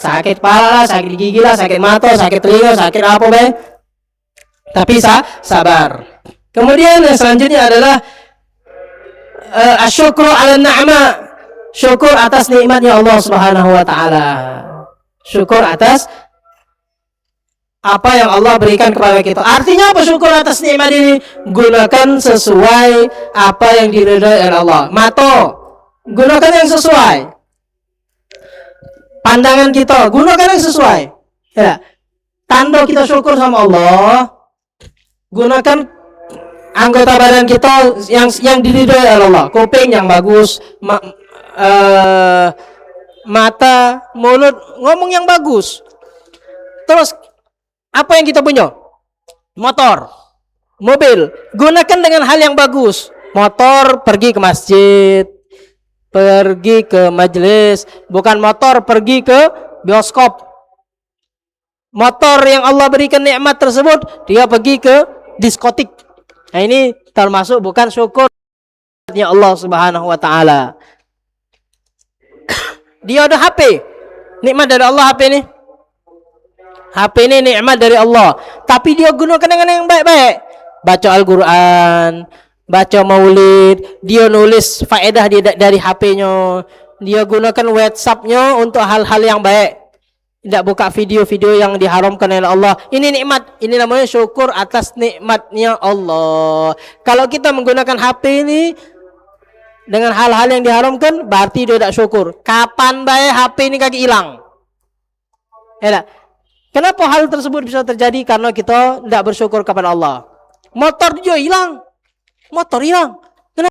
sakit kepala, sakit gigi lah, sakit mata, sakit telinga, sakit apa be. Tapi sabar. Kemudian yang selanjutnya adalah asyukru 'ala ni'ma. Syukur atas nikmatnya Allah Subhanahu wa taala. Syukur atas apa yang Allah berikan kepada kita. Artinya apa syukur atas nikmat ini? Gunakan sesuai apa yang diridhai oleh Allah. Mata, gunakan yang sesuai. Pandangan kita, gunakan yang sesuai. Ya. Tanda kita syukur sama Allah, gunakan anggota badan kita yang diridhai oleh Allah. Kuping yang bagus, mata, mulut, ngomong yang bagus. Terus apa yang kita punya? Motor, mobil, gunakan dengan hal yang bagus. Motor pergi ke masjid, pergi ke majelis, bukan motor pergi ke bioskop. Motor yang Allah berikan nikmat tersebut, dia pergi ke diskotik. Nah, ini termasuk bukan syukur ya Allah Subhanahu wa taala. Dia ada HP. Nikmat dari Allah HP ini. HP ini nikmat dari Allah. Tapi dia gunakan dengan yang baik-baik. Baca Al-Quran, baca maulid, dia nulis faedah dari HP-nya. Dia gunakan WhatsApp-nya untuk hal-hal yang baik. Tidak buka video-video yang diharamkan oleh Allah. Ini nikmat. Ini namanya syukur atas nikmatnya Allah. Kalau kita menggunakan HP ini dengan hal-hal yang diharamkan, berarti dia tidak syukur. Kapan baik HP ini kaki hilang? Ya, kenapa hal tersebut bisa terjadi? Karena kita tidak bersyukur kepada Allah. Motor dia hilang. Motor hilang.